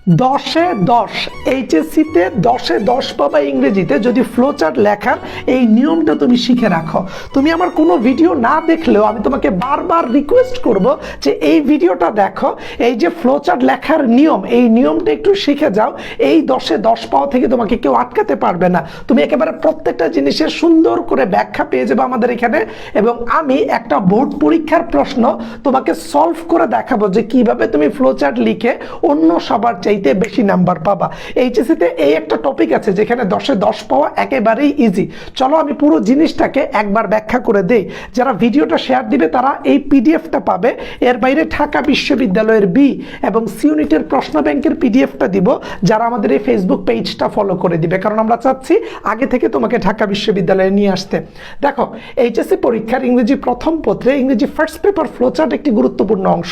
10-10 এইচএসসিতে 10-10 পাবা ইংরেজিতে যদি ফ্লোচার্ট লেখার এই নিয়মটা তুমি শিখে রাখো। তুমি আমার কোনো ভিডিও না দেখলেও আমি তোমাকে বারবার রিকোয়েস্ট করব যে এই ভিডিওটা দেখো, এই যে ফ্লোচার্ট লেখার নিয়ম, এই নিয়মটা একটু শিখে যাও। এই 10-10 পাওয়া থেকে তোমাকে কেউ আটকাতে পারবে না। তুমি একেবারে প্রত্যেকটা জিনিসের সুন্দর করে ব্যাখ্যা পেয়ে যাবে আমাদের এখানে, এবং আমি একটা বোর্ড পরীক্ষার প্রশ্ন তোমাকে সলভ করে দেখাবো যে কিভাবে তুমি ফ্লোচার্ট লিখে অন্য সবার চাইতে বেশি নাম্বার পাবা। এইচএসসিতে এই একটা টপিক আছে যেখানে 10-10 পাওয়া একেবারেই ইজি। চলো আমি পুরো জিনিসটাকে একবার ব্যাখ্যা করে দেই। যারা ভিডিওটা শেয়ার দিবে তারা এই পিডিএফটা পাবে। এর বাইরে ঢাকা বিশ্ববিদ্যালয়ের বি এবং সি ইউনিটের প্রশ্ন ব্যাংকের পিডিএফটা দিব যারা আমাদের এই ফেসবুক পেজটা ফলো করে দিবে, কারণ আমরা চাচ্ছি আগে থেকে তোমাকে ঢাকা বিশ্ববিদ্যালয়ে নিয়ে আসতে। দেখো, এইচএসসি পরীক্ষার ইংরেজি প্রথম পত্রে ইংরেজি ফার্স্ট পেপার ফ্লোচার্ট একটি গুরুত্বপূর্ণ অংশ।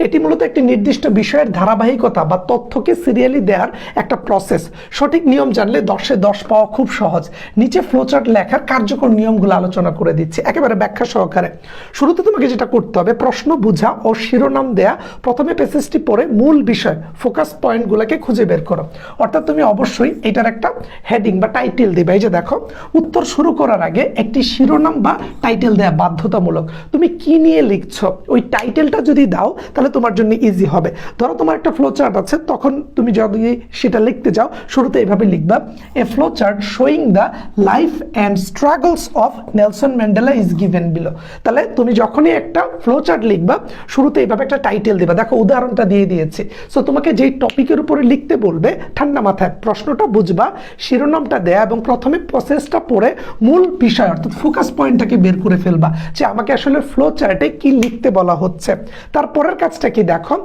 এটি মূলত একটি নির্দিষ্ট বিষয়ের ধারাবাহিকতা বা তথ্যকে সিরিয়ালি দেওয়ার একটা প্রসেস। সঠিক নিয়ম জানলে 10-10 পাওয়া খুব সহজ। নিচে ফ্লোচার্ট লেখার কার্যকর নিয়মগুলো আলোচনা করে দিচ্ছি একেবারে ব্যাখ্যা সহকারে। শুরুতে তোমাকে যেটা করতে হবে, প্রশ্ন বোঝা ও শিরোনাম দেয়া। প্রথমে প্যাসেজটি পড়ে মূল বিষয় ফোকাস পয়েন্টগুলোকে খুঁজে বের করো। অর্থাৎ তুমি অবশ্যই এটার একটা হেডিং বা টাইটেল দিবে। এই যে দেখো, উত্তর শুরু করার আগে একটি শিরোনাম বা টাইটেল দেয়া বাধ্যতামূলক। তুমি কি নিয়ে লিখছো ওই টাইটেলটা যদি দাও তাহলে তোমার জন্য ইজি হবে। ধরো তোমার একটা ফ্লোচার্ট আছে, তখন তুমি যদি সেটা লিখতে যাও শুরুতে এইভাবে লিখবা, a flowchart showing the life and struggles of Nelson Mandela is given below. তাহলে তুমি যখনই একটা ফ্লোচার্ট লিখবা শুরুতে এইভাবে একটা টাইটেল দিবা। দেখো উদাহরণটা দিয়ে দিয়েছি। সো তোমাকে যেই টপিকের উপরে লিখতে বলবে ঠান্ডা মাথায় প্রশ্নটা বুঝবা, শিরোনামটা দেয়া এবং প্রথমে প্রসেসটা পড়ে মূল বিষয় অর্থাৎ ফোকাস পয়েন্টটাকে বের করে ফেলবা যে আমাকে আসলে ফ্লোচার্টে কি লিখতে বলা হচ্ছে। তারপরের কাজটা কি দেখো,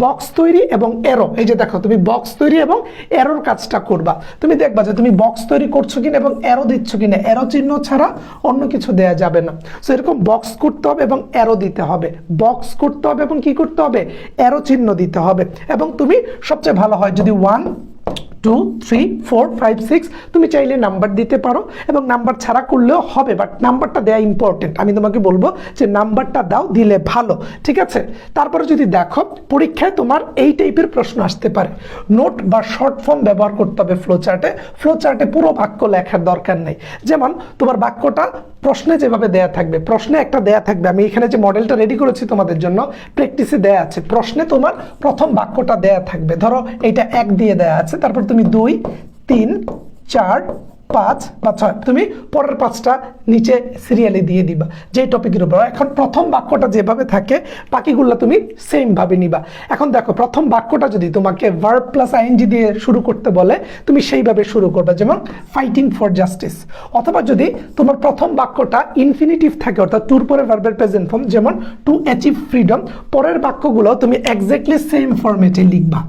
বক্স তৈরি এবং এরো। এই যে দেখো, তুমি বক্স তৈরি এবং এরোর কাজটা করবা। তুমি দেখবা যে তুমি বক্স তৈরি করছো কিনা এবং এরো দিচ্ছ কিনা। এরো চিহ্ন ছাড়া অন্য কিছু দেয়া যাবে না। সো এরকম বক্স করতে হবে এবং এরো দিতে হবে, বক্স করতে হবে এবং কি করতে হবে, এরো চিহ্ন দিতে হবে। এবং তুমি সবচেয়ে ভালো হয় যদি 1, 2, 3, 4, 5, 6 তুমি চাইলে নাম্বার দিতে পারো, এবং নাম্বার ছাড়া করলেও হবে, বাট নাম্বারটা দেওয়া ইম্পর্টেন্ট। আমি তোমাকে বলবো যে নাম্বারটা দাও, দিলে ভালো, ঠিক আছে। তারপরে যদি দেখো, পরীক্ষায় তোমার এই টাইপের প্রশ্ন আসতে পারে। নোট বা শর্ট ফর্ম ব্যবহার করতে হবে ফ্লোচার্টে পুরো বাক্য লেখার দরকার নেই। যেমন তোমার বাক্যটা প্রশ্নে যেভাবে দেয়া থাকবে, প্রশ্নে একটা দেয়া থাকবে। আমি এখানে যে মডেলটা রেডি করেছি তোমাদের জন্য প্র্যাকটিসে দেয়া আছে। প্রশ্নে তোমার প্রথম বাক্যটা দেয়া থাকবে। ধরো এইটা 1 দিয়ে দেয়া আছে, তারপর তুমি 2, 3, 4, 5 বা 6 তুমি পরের 5টা নিচে সিরিয়ালি দিয়ে দিবা যে টপিকের উপর। এখন প্রথম বাক্যটা যেভাবে থাকে বাকিগুলো তুমি সেম ভাবে নিবা। এখন দেখো, প্রথম বাক্যটা যদি তোমাকে ভার্ব প্লাস আইএনজি দিয়ে শুরু করতে বলে তুমি সেইভাবে শুরু করবে, যেমন ফাইটিং ফর জাস্টিস। অথবা যদি তোমার প্রথম বাক্যটা ইনফিনিটিভ থাকে অর্থাৎ টুর পরে ভার্বের প্রেজেন্ট ফর্ম, যেমন টু অ্যাচিভ ফ্রিডম, পরের বাক্যগুলো তুমি এক্স্যাক্টলি সেম ফরম্যাটে লিখবা।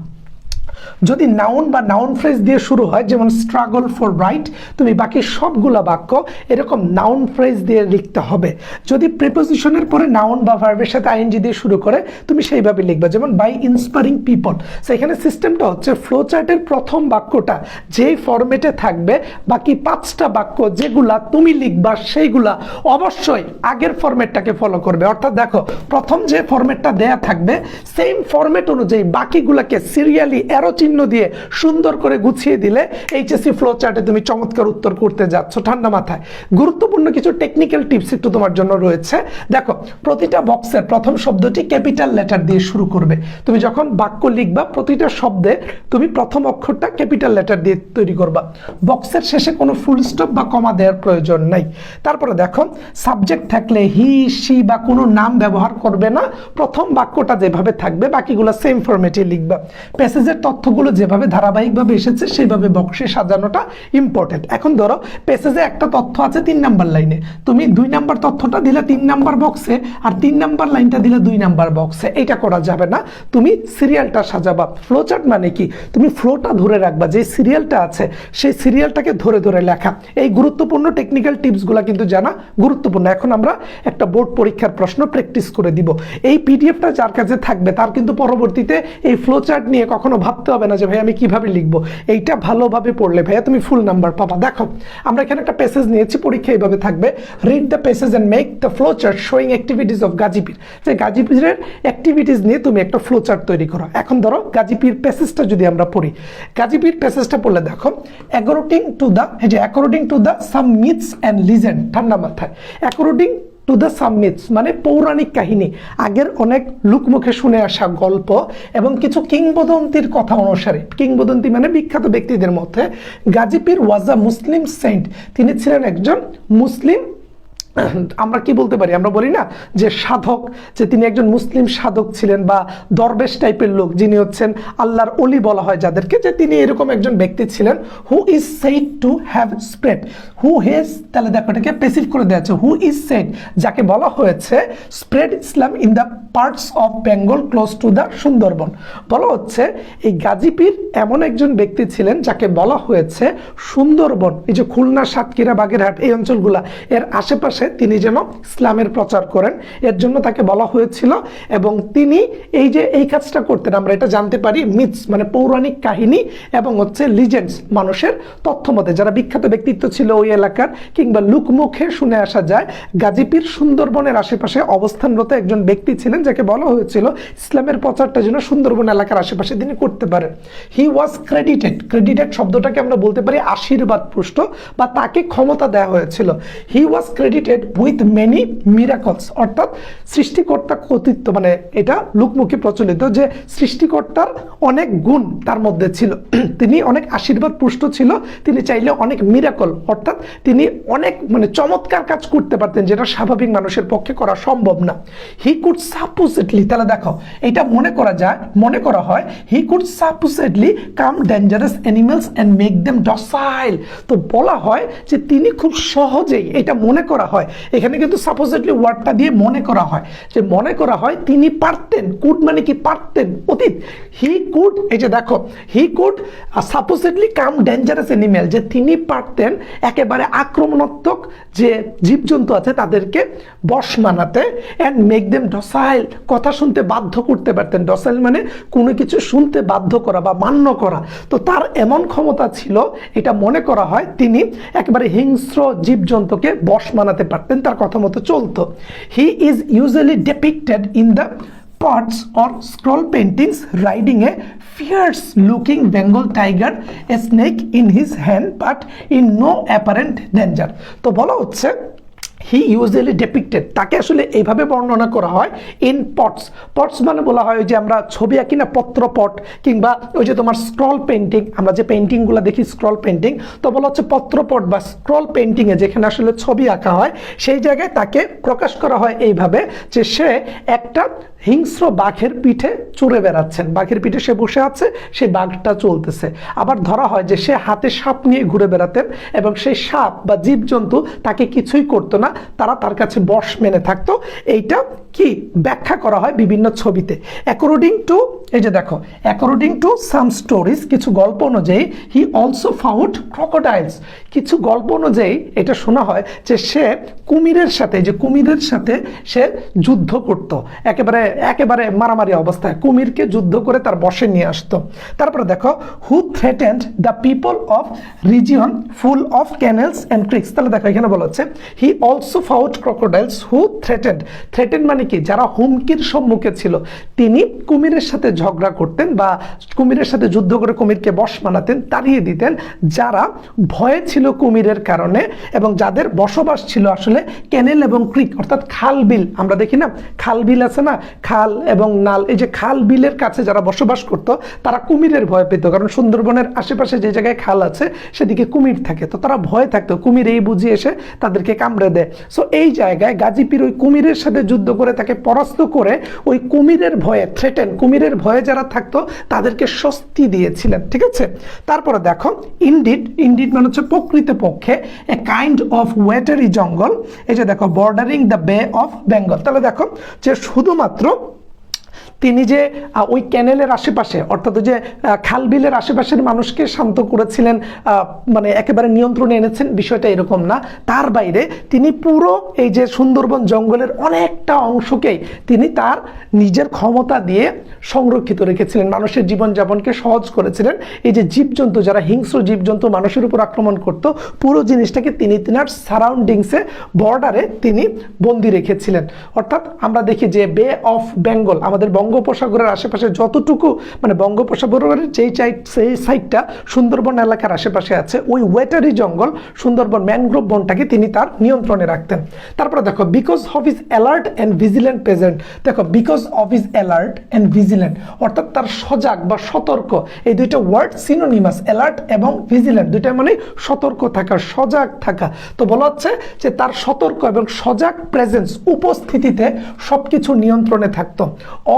যদি নাউন বা নাউন ফ্রেজ দিয়ে শুরু হয়, যেমন স্ট্রাগল ফর রাইট, তুমি বাকি সবগুলা বাক্য এরকম নাউন ফ্রেজ দিয়ে লিখতে হবে। যদি প্রিপোজিশনের পরে নাউন বা ভার্বের সাথে আইএনজি দিয়ে শুরু করে তুমি সেইভাবে লিখবা, যেমন বাই ইন্সপায়ারিং পিপল। সেখানে সিস্টেমটা হচ্ছে ফ্লোচার্টের প্রথম বাক্যটা যেই ফরম্যাটে থাকবে, বাকি 5টা বাক্য যেগুলা তুমি লিখবা সেইগুলা অবশ্যই আগের ফরম্যাটটাকে ফলো করবে। অর্থাৎ দেখো, প্রথম যে ফরম্যাটটা দেয়া থাকবে সেম ফরম্যাট অনুযায়ী বাকিগুলাকে সিরিয়ালি এরো চিহ্ন দিয়ে সুন্দর করে গুছিয়ে দিলে এইচএসসি ফ্লোচার্টে তুমি চমৎকার উত্তর করতে যাচ্ছ ঠান্ডা মাথায়। গুরুত্বপূর্ণ কিছু টেকনিক্যাল টিপস একটু তোমার জন্য রয়েছে। দেখো, প্রতিটা বক্সের প্রথম শব্দটি ক্যাপিটাল লেটার দিয়ে শুরু করবে। তুমি যখন বাক্য লিখবা প্রতিটা শব্দে তুমি প্রথম অক্ষরটা ক্যাপিটাল লেটার দিয়ে তৈরি করবা। বক্সের শেষে কোনো ফুল স্টপ বা কমা দেওয়ার প্রয়োজন নাই। তারপরে দেখো, সাবজেক্ট থাকলে হি, সি বা কোনো নাম ব্যবহার করবে না। প্রথম বাক্যটা যেভাবে থাকবে বাকিগুলো সেম ফরম্যাটে লিখবা। প্যাসেজের তথ্যগুলো যেভাবে ধারাবাহিকভাবে এসেছে সেইভাবে বক্সে সাজানোটা ইম্পর্টেন্ট। এখন ধরো প্যাসেজে একটা তথ্য আছে 3 নাম্বার লাইনে, তুমি 2 নাম্বার তথ্যটা দিলে 3 নাম্বার বক্সে আর 3 নাম্বার লাইনটা দিলে 2 নাম্বার বক্সে। এটা করা যাবে না, তুমি সিরিয়ালটা সাজাবা। ফ্লোচার্ট মানে কি, তুমি ফ্লোটা ধরে রাখবা, যে সিরিয়ালটা আছে সেই সিরিয়ালটাকে ধরে ধরে লেখা। এই গুরুত্বপূর্ণ টেকনিক্যাল টিপসগুলো কিন্তু জানা গুরুত্বপূর্ণ। এখন আমরা একটা বোর্ড পরীক্ষার প্রশ্ন প্র্যাকটিস করে দিব। এই পিডিএফটা যার কাছে থাকবে তার কিন্তু পরবর্তীতে এই ফ্লোচার্ট নিয়ে কখনো ভাবতে হবে না যে ভাই আমি কিভাবে লিখবো, এইটা ভালোভাবে পড়লে ভাইয়া তুমি ফুল নাম্বার পাবা। দেখো আমরা এখানে একটা প্যাসেজ নিয়েছি, পরীক্ষা এইভাবে থাকবে, read the passage and make the flow chart showing activities of Gazipir. যে গাজীপীরের অ্যাক্টিভিটিস নিয়ে তুমি একটা ফ্লো চার্ট তৈরি করো। এখন ধরো গাজীপীর প্যাসেজটা যদি আমরা পড়ি, গাজীপীর প্যাসেজটা পড়লে দেখো according to the some myths and legend, ঠান্ডা মাথায়, according to the some myths মানে পৌরাণিক কাহিনী, আগের অনেক লোকমুখে শুনে আসা গল্প এবং কিছু কিংবদন্তির কথা অনুসারে, কিংবদন্তি মানে বিখ্যাত ব্যক্তিদের মধ্যে, গাজীপীর ওয়াজ আ মুসলিম সেন্ট, তিনি ছিলেন একজন মুসলিম, আমরা কি বলতে পারি, আমরা বলি না যে সাধক, যে তিনি একজন মুসলিম সাধক ছিলেন বা দরবেশ টাইপের লোক, যিনি হচ্ছেন আল্লাহর অলি বলা হয় যাদেরকে, যে তিনি এরকম একজন ব্যক্তি ছিলেন। Who is said to have spread, who has, তাহলে দেখো এটাকে প্যাসিভ করে দেওয়া আছে, হু ইজ সেড যাকে বলা হয়েছে spread Islam in the parts of Bengal close to the Sundarban. বলা হচ্ছে এই গাজীপীর এমন একজন ব্যক্তি ছিলেন যাকে বলা হয়েছে সুন্দরবন, এই যে খুলনা, সাতক্ষীরা, বাগেরহাট এই অঞ্চলগুলা, এর আশেপাশে তিনি যেন ইসলামের প্রচার করেন, এর জন্য তাকে বলা হয়েছিল। এবং তিনি এই যে এই কাজটা করতেন, আমরা এটা জানতে পারি মিথস মানে পৌরাণিক কাহিনী এবং হচ্ছে লিজেন্ডস, মানুষের তথ্য মতে যারা বিখ্যাত ব্যক্তিত্ব ছিল ওই এলাকার কিংবা লোকমুখে শুনে আসা যায়, গাজীপীর সুন্দরবনের আশেপাশে অবস্থানরত একজন ব্যক্তি ছিলেন যাকে বলা হয়েছিল ইসলামের প্রচারটা যেন সুন্দরবন এলাকার আশেপাশে তিনি করতে পারেন। হি ওয়াজ ক্রেডিটেড, ক্রেডিটেড শব্দটাকে আমরা বলতে পারি আশীর্বাদ পুষ্ট বা তাকে ক্ষমতা দেওয়া হয়েছিল। হি ওয়াজ ক্রেডিটেড উইথ মেনি মিরাকলস, অর্থাৎ সৃষ্টিকর্তা কর্তৃত্ব, মানে এটা লোকমুখে প্রচলিত যে সৃষ্টিকর্তার অনেক গুণ তার মধ্যে ছিল, তিনি অনেক আশীর্বাদ পুষ্ট ছিল, তিনি চাইলে অনেক মিরাকল অর্থাৎ তিনি অনেক মানে চমৎকার কাজ করতে পারতেন যেটা স্বাভাবিক মানুষের পক্ষে করা সম্ভব না। হি কুড সাপোজেডলি, তাহলে দেখো এটা মনে করা হয় he could supposedly come dangerous animals and make them docile, তো বলা হয় যে তিনি খুব সহজেই, এটা মনে করা হয়, এখানে কিন্তু সাপোজেডলি ওয়ার্ডটা দিয়ে মনে করা হয় যে মনে করা হয় তিনি পারতেন, কুড মানে কি পারতেন, অতীত, হি কুড, এই যে দেখো he could supposedly come dangerous animal, যে তিনি পারতেন একেবারে আক্রমণাত্মক যে জীবজন্তু আছে তাদেরকে বশ মানাতে, অ্যান্ড মেক দেম ডসাইল, কথা শুনতে বাধ্য করতে পারতেন, ডসাইল মানে কোনো কিছু শুনতে বাধ্য করা বা মান্য করা, তো তার এমন ক্ষমতা ছিল, এটা মনে করা হয় তিনি একেবারে হিংস্র জীবজন্তুকে বশ মানাতে পারতেন, তার কথা মতো চলতো। He is usually depicted in the pots or scroll paintings riding a fierce looking Bengal tiger, a snake in his hand but in no apparent danger, তো বলা হচ্ছে হি ইউজুয়ালি ডেপিক্টেড, তাকে আসলে এইভাবে বর্ণনা করা হয় ইন পটস, পটস মানে বলা হয় যে আমরা ছবি আঁকি না পত্রপট, কিংবা ওই যে তোমার স্ক্রল পেন্টিং, আমরা যে পেন্টিংগুলো দেখি স্ক্রল পেন্টিং, তো বলা হচ্ছে পত্রপট বা স্ক্রল পেন্টিংয়ে যেখানে আসলে ছবি আঁকা হয় সেই জায়গায় তাকে প্রকাশ করা হয় এইভাবে যে সে একটা হিংস্র বাঘের পিঠে চড়ে বেড়াচ্ছেন, বাঘের পিঠে সে বসে আছে, সেই বাঘটা চলতেছে। আবার ধরা হয় যে সে হাতে সাপ নিয়ে ঘুরে বেড়াতেন এবং সেই সাপ বা জীবজন্তু তাকে কিছুই করতো না, তারা তার কাছে বশ মেনে থাকতো। এইটা কি ব্যাখ্যা করা হয় বিভিন্ন ছবিতে। অ্যাকর্ডিং টু, এই যে দেখো, অ্যাকর্ডিং টু সাম স্টোরিজ, কিছু গল্প অনুযায়ী হি অলসো ফাউন্ড ক্রোকোডাইলস, কিছু গল্প অনুযায়ী এটা শোনা হয় যে সে কুমিরের সাথে, যে কুমিরের সাথে সে যুদ্ধ করত, একেবারে মারামারি অবস্থায় কুমিরকে যুদ্ধ করে তার বশে নিয়ে আসতো। তারপরে দেখো who threatened the people of region full of canals and creeks, তাহলে দেখো এখানে বলা হচ্ছে he also found crocodiles who threatened মানে কি যারা হুমকির সম্মুখে ছিল, তিনি কুমিরের সাথে ঝগড়া করতেন বা কুমিরের সাথে যুদ্ধ করে কুমিরকে বশ মানাতেন, তাড়িয়ে দিতেন, যারা ভয়ে ছিল কুমিরের কারণে এবং যাদের বসবাস ছিল আসলে ক্যানেল এবং ক্রিক অর্থাৎ খাল বিল, আমরা দেখি না খাল বিল আছে না, খাল এবং নাল, এই যে খাল বিলের কাছে যারা বসবাস করত তারা কুমিরের ভয় পেত, কারণ সুন্দরবনের আশেপাশে যে জায়গায় খাল আছে সেদিকে কুমির থাকে, তো তারা ভয় থাকতো কুমির এই বুঝি এসে তাদেরকে কামড়ে দেয়। সো এই জায়গায় গাজীপীর ওই কুমিরের সাথে যুদ্ধ করে তাকে পরাস্ত করে ওই কুমিরের ভয়ে কুমিরের ভয়ে যারা থাকতো তাদেরকে স্বস্তি দিয়েছিলেন, ঠিক আছে। তারপরে দেখো ইনডিড মানে হচ্ছে প্রকৃতপক্ষে এ কাইন্ড অফ ওয়েটারি জঙ্গল, এই যে দেখো বর্ডারিং দ্য বে অফ বেঙ্গল, তাহলে দেখো যে শুধুমাত্র তিনি যে ওই ক্যানেলের আশেপাশে অর্থাৎ ওই যে খালবিলের আশেপাশের মানুষকে শান্ত করেছিলেন, মানে একেবারে নিয়ন্ত্রণে এনেছেন, বিষয়টা এরকম না। তার বাইরে তিনি পুরো এই যে সুন্দরবন জঙ্গলের অনেকটা অংশকেই তিনি তার নিজের ক্ষমতা দিয়ে সংরক্ষিত রেখেছিলেন, মানুষের জীবনযাপনকে সহজ করেছিলেন। এই যে জীবজন্তু, যারা হিংস্র জীবজন্তু মানুষের উপর আক্রমণ করত, পুরো জিনিসটাকে তিনি তিনার সারাউন্ডিংসে, বর্ডারে তিনি বন্দি রেখেছিলেন। অর্থাৎ আমরা দেখি যে বে অফ বেঙ্গল, আমাদের বঙ্গোপসাগরের আশেপাশে যতটুকু, মানে বঙ্গোপসাগরের যেই সাইডটা সুন্দরবন এলাকার আশেপাশে আছে, ওই ওয়েটারি জঙ্গল, সুন্দরবন ম্যানগ্রোভ বনটাকে তিনি তার নিয়ন্ত্রণে রাখতেন। তারপরে দেখো because of his alert and vigilant present, দেখো because of his alert and vigilant, অর্থাৎ তার সজাগ বা সতর্ক, এই দুইটা ওয়ার্ড সিনোনিমাস, অ্যালার্ট এবং ভিজিল্যান্ট, দুইটা মানে সতর্ক থাকা, সজাগ থাকা। তো বলা হচ্ছে যে তার সতর্ক এবং সজাগ প্রেজেন্স, উপস্থিতিতে সবকিছু নিয়ন্ত্রণে থাকতো।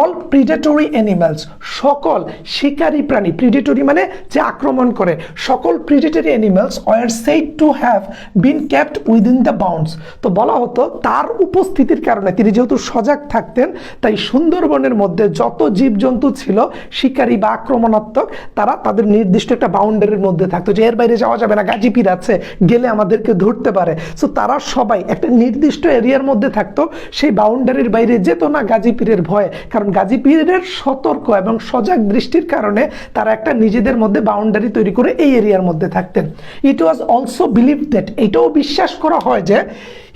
অল প্রিডেটরি অ্যানিমালস, সকল শিকারী প্রাণী, প্রিডেটরি মানে যে আক্রমণ করে, সকল predatory animals were said to have been kept within the bounds. তো বলা হতো তার উপস্থিতির কারণে, তিনি যেহেতু সজাগ থাকতেন, তাই সুন্দরবনের মধ্যে যত জীবজন্তু ছিল শিকারী বা আক্রমণাত্মক, তারা তাদের নির্দিষ্ট একটা বাউন্ডারির মধ্যে থাকতো, যে এর বাইরে যাওয়া যাবে না, গাজীপীর আছে, গেলে আমাদেরকে ধরতে পারে। সো তারা সবাই একটা নির্দিষ্ট এরিয়ার মধ্যে থাকতো, সেই বাউন্ডারির বাইরে যেত না গাজীপীরের ভয়ে, কারণ গাজীপীরের সতর্ক এবং সজাগ দৃষ্টির কারণে তারা একটা নিজেদের মধ্যে বাউন্ডারি তৈরি করে এই এরিয়ার মধ্যে থাকতেন। It was also believe that, এটাও বিশ্বাস করা হয় যে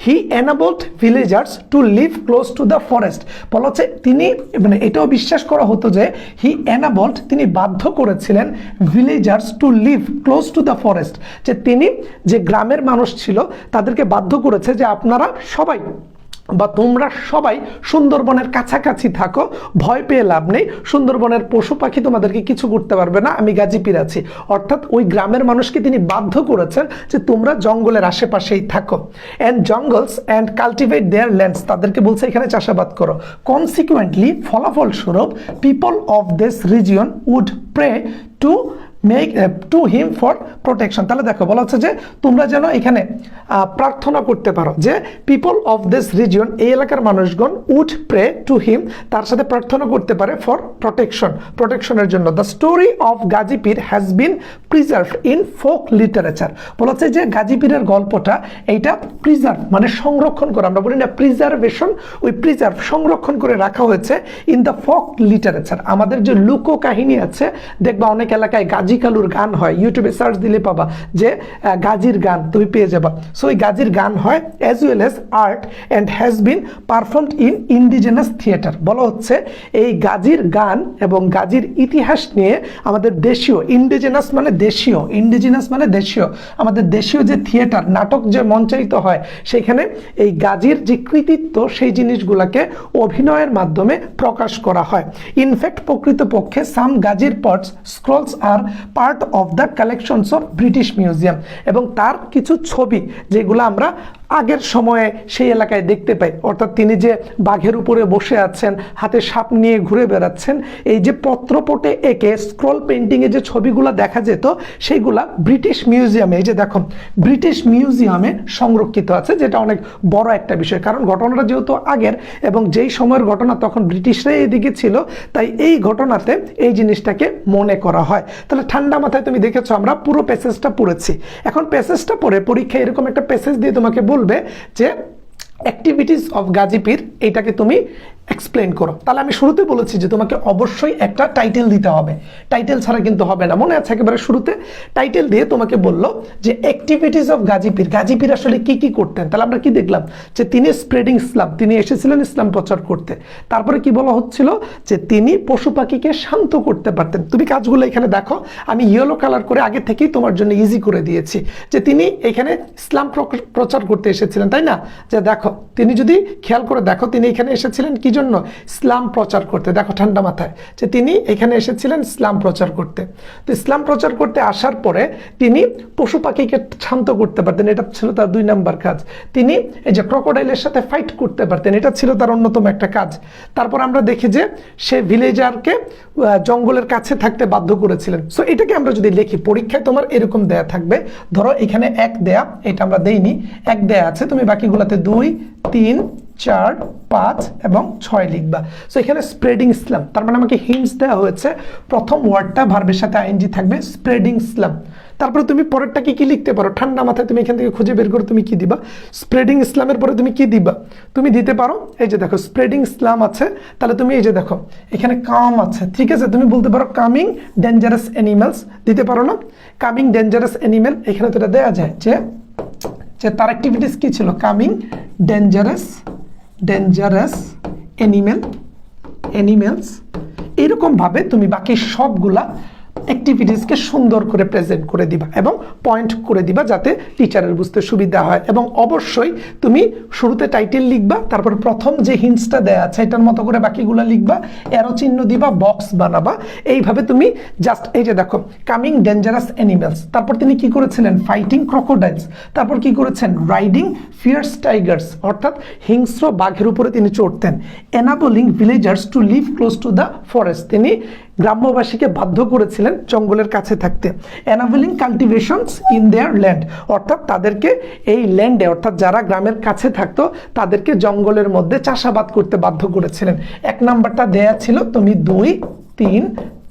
he enabled villagers to live close to the forest, বলা হচ্ছে তিনি, মানে এটাও বিশ্বাস করা হতো যে হি এনাবলড, তিনি বাধ্য করেছিলেন villagers to live close to the forest, যে তিনি যে গ্রামের মানুষ ছিল তাদেরকে বাধ্য করেছে যে আপনারা সবাই বা তোমরা সবাই সুন্দরবনের কাছাকাছি থাকো, ভয় পেয়ে লাভ নেই, সুন্দরবনের পশু পাখি তোমাদেরকে কিছু করতে পারবে না, আমি গাজীপীর আছি। অর্থাৎ ওই গ্রামের মানুষকে তিনি বাধ্য করেছেন যে তোমরা জঙ্গলের আশেপাশেই থাকো। And jungles and cultivate their lands, তাদেরকে বলছে এখানে চাষাবাদ করো। কনসিকুয়েন্টলি, ফলাফলস্বরূপ, people of this region would pray to make to him for protection. তাহলে দেখো বলা হচ্ছে যে তোমরা যেন এখানে প্রার্থনা করতে পারো, যে পিপল অফ দিস রিজিয়ন, এই এলাকার মানুষগণ, উড প্রে টু হিম, তার সাথে প্রার্থনা করতে পারে ফর প্রোটেকশন, প্রোটেকশনের জন্য। The story of Gazipir has been preserved in folk literature, বলা হচ্ছে যে গাজীপীরের গল্পটা, এইটা প্রিজার্ভ মানে সংরক্ষণ করা, আমরা বলি না প্রিজার্ভেশন, ওই প্রিজার্ভ সংরক্ষণ করে রাখা হয়েছে ইন দ্য ফোক লিটারেচার। আমাদের যে লোক কাহিনী আছে, দেখবা অনেক এলাকায় গাজী কালুর গান হয়, ইউটিউবে সার্চ দিলে পাবা যে গাজীর গান, তুমি পেয়ে যাবা। সো এই গাজীর গান হয় as well as art and has been performed in indigenous theatre. বলা হচ্ছে এই গাজীর গান এবং গাজীর ইতিহাস নিয়ে আমাদের দেশীয়, ইন্ডিজেনাস মানে দেশীয়, ইন্ডিজিনাস মানে দেশীয়, আমাদের দেশীয় যে থিয়েটার, নাটক যে মঞ্চায়িত হয়, সেখানে এই গাজীর যে কৃতিত্ব, সেই জিনিসগুলোকে অভিনয়ের মাধ্যমে প্রকাশ করা হয়। ইনফ্যাক্ট প্রকৃতপক্ষে সাম গাজীর pots scrolls are part of the collections of British Museum, এবং তার কিছু ছবি যেগুলো আমরা আগের সময়ে সেই এলাকায় দেখতে পাই, অর্থাৎ তিনি যে বাঘের উপরে বসে আছেন, হাতে সাপ নিয়ে ঘুরে বেড়াচ্ছেন, এই যে পত্রপটে এঁকে স্ক্রল পেন্টিংয়ে যে ছবিগুলো দেখা যেত, সেইগুলা ব্রিটিশ মিউজিয়ামে, এই যে দেখো ব্রিটিশ মিউজিয়ামে সংরক্ষিত আছে, যেটা অনেক বড় একটা বিষয়, কারণ ঘটনাটা যেহেতু আগের এবং যেই সময়ের ঘটনা, তখন ব্রিটিশরা এদিকে ছিল, তাই এই ঘটনাতে এই জিনিসটাকে মনে করা হয়। তাহলে ঠান্ডা মাথায় তুমি দেখেছো আমরা পুরো প্যাসেজটা পড়েছি। এখন প্যাসেজটা পড়ে পরীক্ষায় এরকম একটা প্যাসেজ দিয়ে তোমাকে বলবে যে অ্যাক্টিভিটিস অফ গাজীপীর, এইটাকে তুমি এক্সপ্লেন করো। তাহলে আমি শুরুতে বলেছি যে তোমাকে অবশ্যই একটা টাইটেল দিতে হবে, টাইটেল ছাড়া কিন্তু হবে না। মনে আছে একেবারে শুরুতে টাইটেল দিয়ে তোমাকে বললো যে অ্যাক্টিভিটিস অফ গাজীপীর, গাজীপীর আসলে কি কি করতেন। তাহলে আমরা কি দেখলাম যে তিনি স্প্রেডিং ইসলাম, তিনি এসেছিলেন ইসলাম প্রচার করতে। তারপরে কি বলা হচ্ছিল যে তিনি পশু পাখিকে শান্ত করতে পারতেন। তুমি কাজগুলো এখানে দেখো, আমি ইয়েলো কালার করে আগে থেকেই তোমার জন্য ইজি করে দিয়েছি, যে তিনি এখানে ইসলাম প্রচার করতে এসেছিলেন, তাই না? যে দেখো তিনি যদি খেয়াল করে দেখো, তিনি এখানে এসেছিলেন কি জন্য? ইসলাম প্রচার করতে। দেখো ঠান্ডা মাথায় যে তিনি এখানে এসেছিলেন ইসলাম প্রচার করতে। তো ইসলাম প্রচার করতে আসার পরে তিনি পশু পাখিকে শান্ত করতে পারতেন, এটা ছিল তার 2 নাম্বার কাজ। তিনি এই যে ক্রোকোডাইলের সাথে ফাইট করতে পারতেন, এটা ছিল তার অন্যতম একটা কাজ। তারপর আমরা দেখি যে সে ভিলেজারকে জঙ্গলের কাছে থাকতে বাধ্য করেছিলেন। সো এটাকে আমরা যদি লিখি, পরীক্ষায় তোমার এরকম দেয়া থাকবে, ধরো এখানে 1 দেয়া, এটা আমরা দেইনি, 1 দেয়া আছে, তুমি বাকিগুলোতে 2, 3, 4 5 এবং 6 লিখবা। সো এখানে স্প্রেডিং ইসলাম, তার মানে আমাকে হিন্টস দেওয়া হয়েছে প্রথম ওয়ার্ডটা ভার্বের সাথে আইএনজি থাকবে, স্প্রেডিং ইসলাম। তারপরে তুমি পরেরটা কি লিখতে পারো, ঠান্ডা মাথায় তুমি এখান থেকে খুঁজে বের করে তুমি কি দিবা, স্প্রেডিং ইসলামের পরে তুমি কি দিবা, তুমি দিতে পারো এই যে দেখো স্প্রেডিং ইসলাম আছে, তাহলে তুমি এই যে দেখো এখানে কাম আছে, ঠিক আছে, তুমি বলতে পারো কামিং ডেঞ্জারাস অ্যানিমালস দিতে পারো না, কামিং ডেঞ্জারাস অ্যানিমেল, এখানে তো এটা দেওয়া যায় যে তার অ্যাক্টিভিটিস কি ছিল, কামিং ডেঞ্জারাস অ্যানিমেলস। এরকমভাবে তুমি বাকি সবগুলা অ্যাক্টিভিটিসকে সুন্দর করে প্রেজেন্ট করে দিবা এবং পয়েন্ট করে দিবা যাতে টিচারের বুঝতে সুবিধা হয়। এবং অবশ্যই তুমি শুরুতে টাইটেল লিখবা, তারপর প্রথম যে হিন্টসটা দেয়া আছে এটার মতো করে বাকিগুলো লিখবা, অ্যারো চিহ্ন দিবা, বক্স বানাবা। এইভাবে তুমি জাস্ট এই যে দেখো কামিং ডেঞ্জারাস অ্যানিমেলস, তারপর তিনি কি করেছিলেন, ফাইটিং ক্রোকোডাইলস, তারপর কি করেছেন, রাইডিং ফিয়ার্স টাইগার্স, অর্থাৎ হিংস্র বাঘের উপরে তিনি চড়তেন, enabling villagers to live close to the forest, তিনি গ্রাম্যবাসীকে বাধ্য করেছিলেন জঙ্গলের কাছে থাকতে, enabling cultivations in their land, অর্থাৎ তাদেরকে এই ল্যান্ডে অর্থাৎ যারা গ্রামের কাছে থাকতো তাদেরকে জঙ্গলের মধ্যে চাষাবাদ করতে বাধ্য করেছিলেন। 1 নাম্বারটা দেয়া ছিল, তুমি 2 3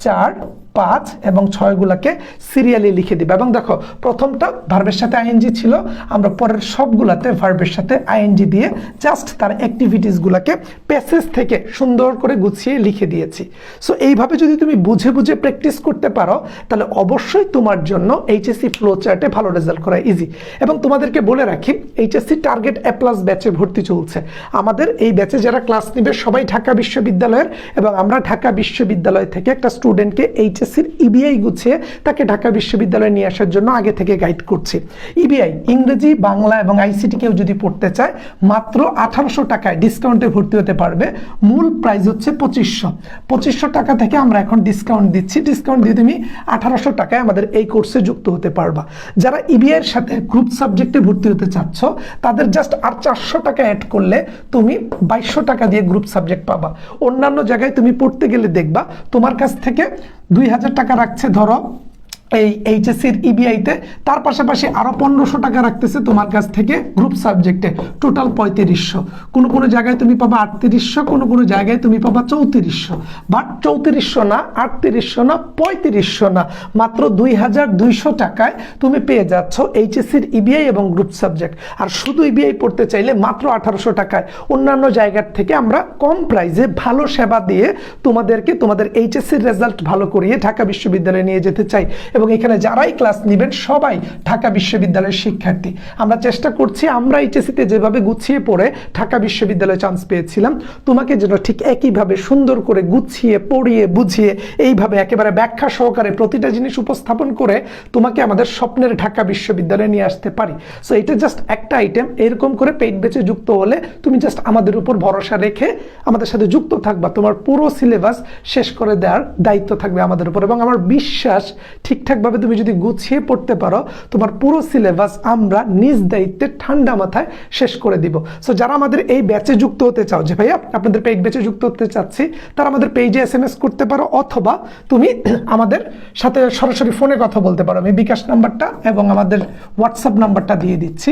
4 5 এবং 6 গুলাকে সিরিয়ালি লিখে দিবে। এবং দেখো প্রথমটা ভার্বের সাথে আইএনজি ছিল, আমরা পরের সবগুলাতে ভার্বের সাথে আইএনজি দিয়ে জাস্ট তার অ্যাক্টিভিটিস গুলাকে প্যাসেজ থেকে সুন্দর করে গুছিয়ে লিখে দিয়েছি। সো এইভাবে যদি তুমি বুঝে বুঝে প্র্যাকটিস করতে পারো তাহলে অবশ্যই তোমার জন্য এইচএসসি ফ্লো চার্টে ভালো রেজাল্ট করা ইজি। এবং তোমাদেরকে বলে রাখি এইচএসসি টার্গেট এ প্লাস ব্যাচে ভর্তি চলছে। আমাদের এই ব্যাচে যারা ক্লাস নেবে সবাই ঢাকা বিশ্ববিদ্যালয়ের, এবং আমরা ঢাকা বিশ্ববিদ্যালয় থেকে একটা স্টুডেন্টকে এইচএসসির ইবিআই গুছিয়ে তাকে ঢাকা বিশ্ববিদ্যালয়ে নিয়ে আসার জন্য আগে থেকে গাইড করছি। ইবিআই ইংরেজি, বাংলা এবং আইসিটি কেউ যদি পড়তে চায় মাত্র 1800 টাকায় ডিসকাউন্টে ভর্তি হতে পারবে। মূল প্রাইস হচ্ছে 2500 টাকা থেকে আমরা এখন ডিসকাউন্ট দিচ্ছি, ডিসকাউন্ট দিয়ে তুমি 1800 টাকায় আমাদের এই কোর্সে যুক্ত হতে পারবা। যারা ইবিআই এর সাথে গ্রুপ সাবজেক্টে ভর্তি হতে চাচ্ছ তাদের জাস্ট আর 400 টাকা অ্যাড করলে তুমি 2200 টাকা দিয়ে গ্রুপ সাবজেক্ট পাবা। অন্যান্য জায়গায় তুমি পড়তে গেলে দেখবা তোমার কাছ থেকে 2000 টাকা রাখছে ধরো এই এইচএসসির ইবিআইতে, তার পাশাপাশি আরো 1500 টাকা রাখতেছে তোমার কাছ থেকে গ্রুপ সাবজেক্টে, টোটাল 3500। কোনো কোনো জায়গায় তুমি পাবা 3800, কোনো জায়গায় তুমি পাবা 3400, বাট 3400 না, 3800 না, 3500 না, মাত্র 2200 টাকায় তুমি পেয়ে যাচ্ছ এইচএসসির ইবিআই এবং গ্রুপ সাবজেক্ট। আর শুধু ইবিআই পড়তে চাইলে মাত্র 1800 টাকায়। অন্যান্য জায়গার থেকে আমরা কম প্রাইসে ভালো সেবা দিয়ে তোমাদেরকে তোমাদের এইচএসসির রেজাল্ট ভালো করিয়ে ঢাকা বিশ্ববিদ্যালয়ে নিয়ে যেতে চাই। এবং এখানে যারাই ক্লাস নেবেন সবাই ঢাকা বিশ্ববিদ্যালয়ের শিক্ষার্থী। আমরা চেষ্টা করছি আমরা এইচএসসিতে যেভাবে গুছিয়ে পড়ে ঢাকা বিশ্ববিদ্যালয়ে চান্স পেয়েছিলাম তোমাকে যেন ঠিক একইভাবে সুন্দর করে গুছিয়ে পড়িয়ে বুঝিয়ে এইভাবে একেবারে ব্যাখ্যা সহকারে প্রতিটা জিনিস উপস্থাপন করে তোমাকে আমাদের স্বপ্নের ঢাকা বিশ্ববিদ্যালয়ে নিয়ে আসতে পারি। সো এটা জাস্ট একটা আইটেম। এরকম করে পেইড ব্যাচে যুক্ত হলে তুমি জাস্ট আমাদের উপর ভরসা রেখে আমাদের সাথে যুক্ত থাকবা, তোমার পুরো সিলেবাস শেষ করে দেওয়ার দায়িত্ব থাকবে আমাদের উপর। এবং আমার বিশ্বাস ঠিকঠাকভাবে তুমি যদি গুছিয়ে পড়তে পারো তোমার পুরো সিলেবাস আমরা নিজ দায়িত্বে ঠান্ডা মাথায় শেষ করে দিব। সো যারা আমাদের এই ব্যাচে যুক্ত হতে চাও যে ভাইয়া আপনাদের পেইড ব্যাচে যুক্ত হতে চাচ্ছি, তারা আমাদের পেজে এসএমএস করতে পারো, অথবা তুমি আমাদের সাথে সরাসরি ফোনে কথা বলতে পারো। আমি বিকাশ নাম্বারটা এবং আমাদের হোয়াটসঅ্যাপ নাম্বারটা দিয়ে দিচ্ছি।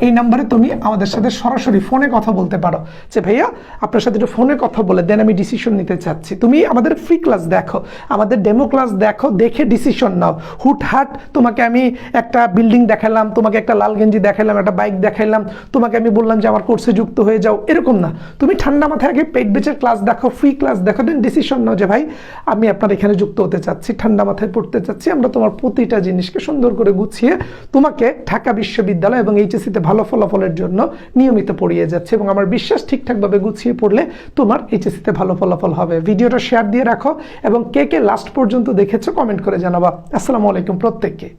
এই নাম্বারে তুমি আমাদের সাথে সরাসরি ফোনে কথা বলতে পারো যে ভাইয়া আপনার সাথে একটু ফোনে কথা বলে দেন আমি ডিসিশন নিতে চাচ্ছি। তুমি আমাদের ফ্রি ক্লাস দেখো, আমাদের ডেমো ক্লাস দেখো, দেখে ডিসিশন নাও। হুটহাট তোমাকে আমি একটা বিল্ডিং দেখালাম, তোমাকে একটা লাল গেঞ্জি দেখালাম, একটা বাইক দেখাইলাম, তোমাকে আমি বললাম যে আমার কোর্সে যুক্ত হয়ে যাও, এরকম না। তুমি ঠান্ডা মাথায় আগে পেইড ব্যাচের ক্লাস দেখো, ফ্রি ক্লাস দেখো, দেন ডিসিশন নাও যে ভাই আমি আপনার এখানে যুক্ত হতে চাচ্ছি, ঠান্ডা মাথায় পড়তে চাচ্ছি। আমরা তোমার প্রতিটা জিনিসকে সুন্দর করে গুছিয়ে তোমাকে ঢাকা বিশ্ববিদ্যালয় এবং এইচএসসিতে ভালো ফলাফলের জন্য নিয়মিত পড়িয়ে যাচ্ছে। এবং আমার বিশ্বাস ঠিকঠাকভাবে গুছিয়ে পড়লে তোমার এইচএসসিতে ভালো ফলাফল হবে। ভিডিওটা শেয়ার দিয়ে রাখো এবং কে কে লাস্ট পর্যন্ত দেখেছো কমেন্ট করে জানাবা। আসসালামু আলাইকুম প্রত্যেককে।